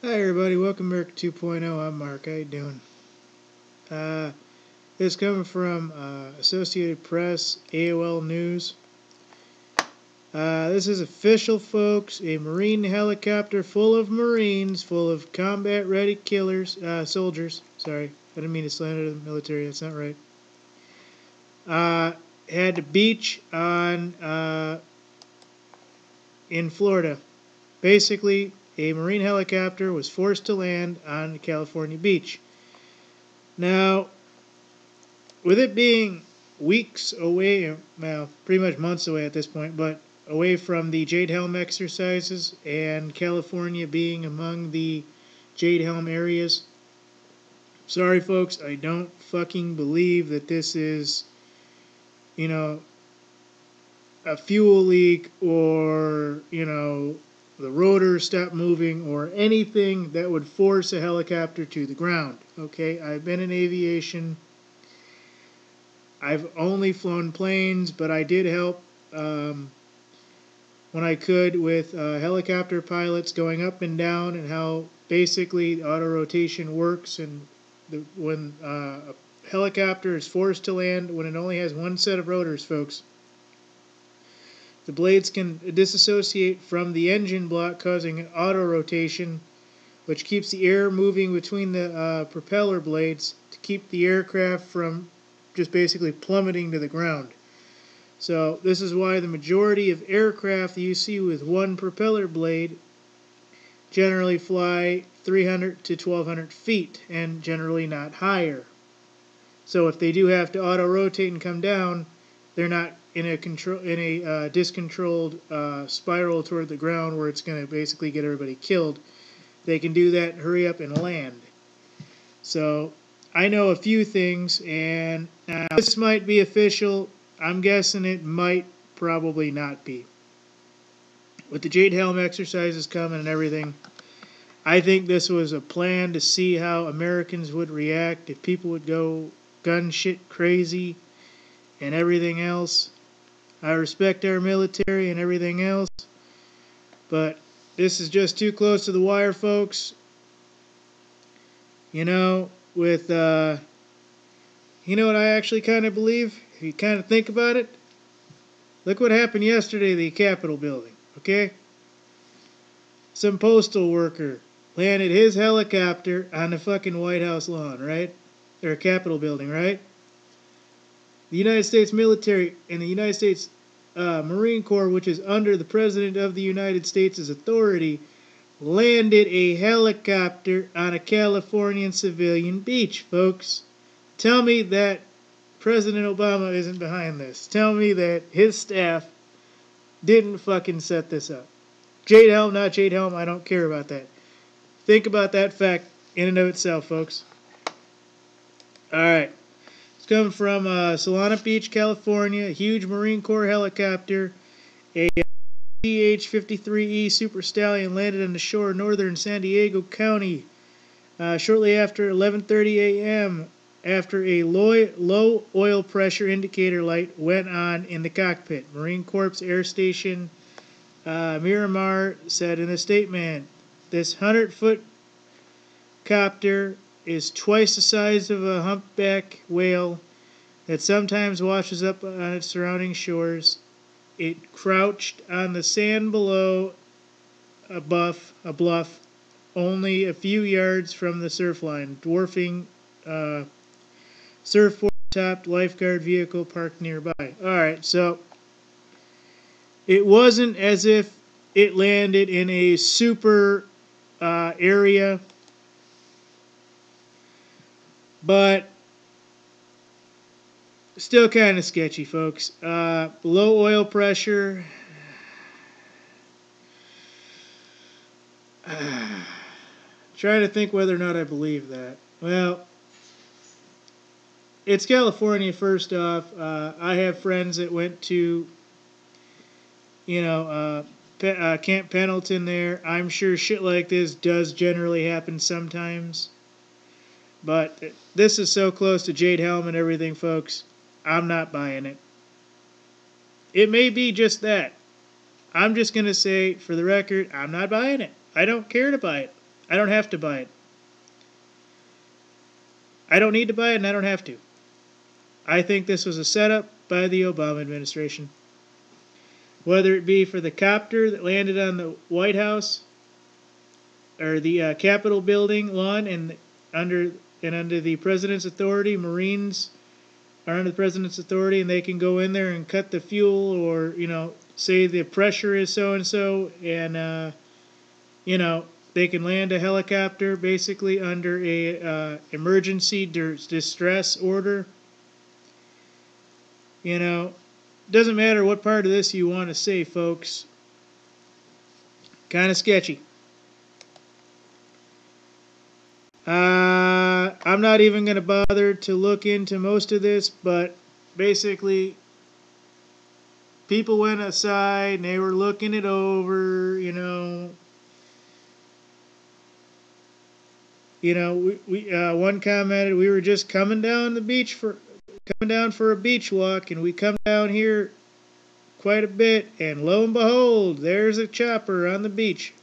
Hi everybody, welcome to America 2.0. I'm Mark. How you doing? This is coming from Associated Press, AOL News. This is official, folks. A Marine helicopter full of Marines, full of combat-ready soldiers. Sorry, I didn't mean to slander the military. That's not right. Had to beach in Florida. Basically, a Marine helicopter was forced to land on the California beach. Now, with it being weeks away, well, pretty much months away at this point, but away from the jade helm exercises and California being among the jade helm areas, sorry folks, I don't fucking believe that this is, a fuel leak or, the rotor stopped moving or anything that would force a helicopter to the ground. Okay, I've been in aviation. I've only flown planes, but I did help when I could with helicopter pilots going up and down and how basically auto rotation works. And when a helicopter is forced to land, when it only has one set of rotors, folks, the blades can disassociate from the engine block, causing an auto rotation, which keeps the air moving between the propeller blades to keep the aircraft from just basically plummeting to the ground. So this is why the majority of aircraft you see with one propeller blade generally fly 300 to 1200 feet and generally not higher. So if they do have to auto rotate and come down, they're not in a discontrolled spiral toward the ground where it's going to basically get everybody killed. They can do that, hurry up and land. So I know a few things, and this might be official. I'm guessing it might probably not be. With the jade helm exercises coming and everything, I think this was a plan to see how Americans would react if people would go gun shit crazy and everything else. I respect our military and everything else, but this is just too close to the wire, folks. You know what I actually kind of believe? If you kind of think about it, look what happened yesterday at the Capitol building, okay? Some postal worker landed his helicopter on the fucking White House lawn, right? Or Capitol building, right? The United States military and the United States Marine Corps, which is under the President of the United States' authority, landed a helicopter on a Californian civilian beach, folks. Tell me that President Obama isn't behind this. Tell me that his staff didn't fucking set this up. Jade helm, not jade helm, I don't care about that. Think about that fact in and of itself, folks. Alright. It's coming from Solana Beach, California. A huge Marine Corps helicopter. A CH-53E Super Stallion landed on the shore of northern San Diego County shortly after 11:30 a.m. after a low oil pressure indicator light went on in the cockpit. Marine Corps Air Station Miramar said in a statement, "This 100-foot copter is twice the size of a humpback whale that sometimes washes up on its surrounding shores. It crouched on the sand below a bluff only a few yards from the surf line, dwarfing surfboard-topped lifeguard vehicle parked nearby." Alright, so it wasn't as if it landed in a super area, but still kind of sketchy, folks. Low oil pressure. Trying to think whether or not I believe that. Well, it's California, first off. I have friends that went to, Camp Pendleton there. I'm sure shit like this does generally happen sometimes. But this is so close to jade helm and everything, folks. I'm not buying it. It may be just that. I'm just going to say, for the record, I'm not buying it. I don't care to buy it. I don't have to buy it. I don't need to buy it, and I don't have to. I think this was a setup by the Obama administration. Whether it be for the copter that landed on the White House or the Capitol building lawn and under the president's authority, Marines are under the president's authority, and they can go in there and cut the fuel, or say the pressure is so and so, and they can land a helicopter basically under a emergency distress order. Doesn't matter what part of this you want to say, folks. Kind of sketchy. I'm not even going to bother to look into most of this, but basically, people went aside and they were looking it over. One commented, we were just coming down for a beach walk, and we come down here quite a bit, and lo and behold, there's a chopper on the beach.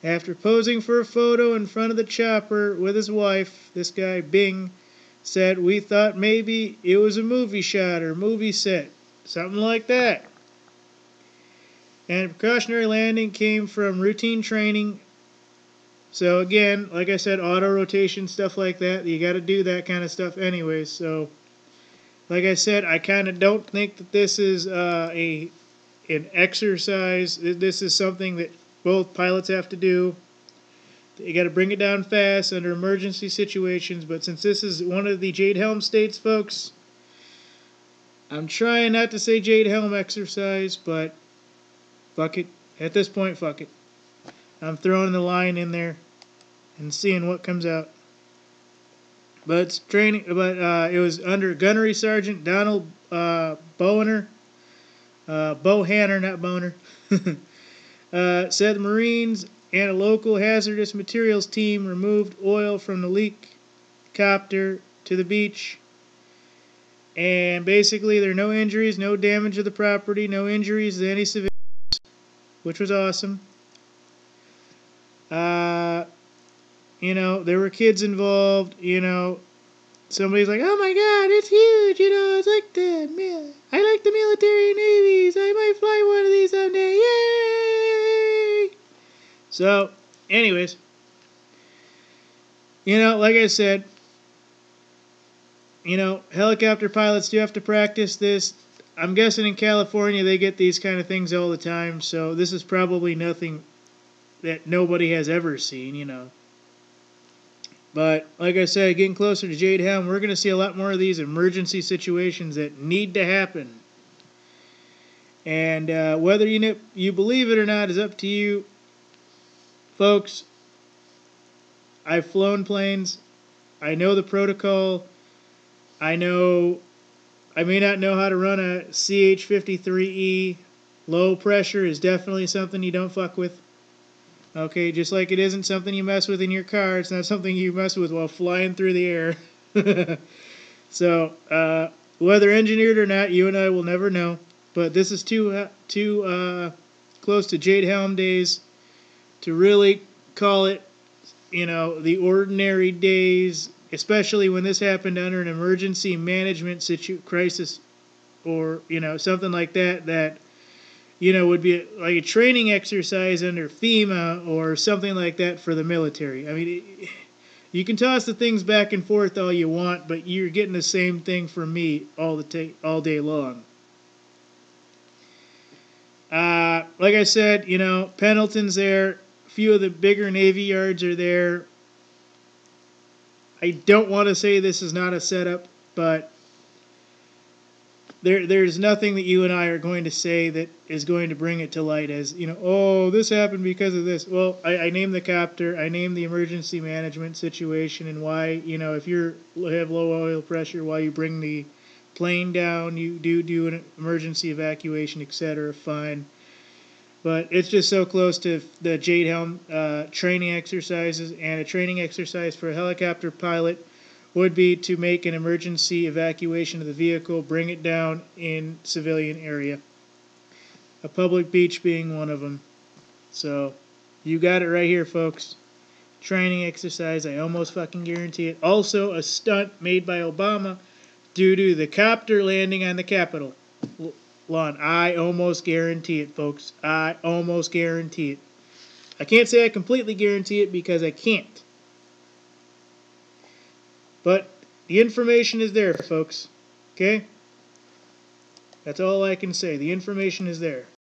After posing for a photo in front of the chopper with his wife, this guy Bing said, we thought maybe it was a movie shot or movie set, something like that. And precautionary landing came from routine training. So again, like I said, auto rotation, stuff like that, you got to do that kind of stuff anyways. So like I said, I kind of don't think that this is an exercise. This is something that both pilots have to do. You got to bring it down fast under emergency situations. But since this is one of the Jade Helm states, folks, I'm trying not to say Jade Helm exercise, but fuck it. At this point, fuck it. I'm throwing the line in there and seeing what comes out. But it's training. But it was under Gunnery Sergeant Donald Bohanner, not Boner. Said the Marines and a local hazardous materials team removed oil from the leak copter to the beach. And basically, there are no injuries, no damage to the property, no injuries to any civilians, which was awesome. There were kids involved. Somebody's like, oh my god, it's huge. It's like I like the military navies. I might fly one of these someday. Yay! So, anyways, like I said, helicopter pilots do have to practice this. I'm guessing in California they get these kind of things all the time, so this is probably nothing that nobody has ever seen, But, like I said, getting closer to Jade Helm, we're going to see a lot more of these emergency situations that need to happen. And whether you believe it or not is up to you. Folks, I've flown planes. I know the protocol. I may not know how to run a CH-53E. Low pressure is definitely something you don't fuck with. Okay, just like it isn't something you mess with in your car, it's not something you mess with while flying through the air. So, whether engineered or not, you and I will never know. But this is too close to Jade Helm days to really call it, the ordinary days, especially when this happened under an emergency management crisis, or, something like that would be like a training exercise under FEMA or something like that for the military. I mean, you can toss the things back and forth all you want, but you're getting the same thing from me all day long. Like I said, Pendleton's there. A few of the bigger Navy yards are there. I don't want to say this is not a setup, but there's nothing that you and I are going to say that is going to bring it to light as, oh, this happened because of this. Well, I named the copter, I named the emergency management situation, and why, if you have low oil pressure, why you bring the plane down, you do an emergency evacuation, etc. Fine. But it's just so close to the Jade Helm training exercises, and a training exercise for a helicopter pilot would be to make an emergency evacuation of the vehicle, bring it down in civilian area. A public beach being one of them. So, You got it right here, folks. Training exercise, I almost fucking guarantee it. Also, a stunt made by Obama due to the copter landing on the Capitol lawn. I almost guarantee it, folks. I almost guarantee it. I can't say I completely guarantee it because I can't. But the information is there, folks. Okay? That's all I can say. The information is there.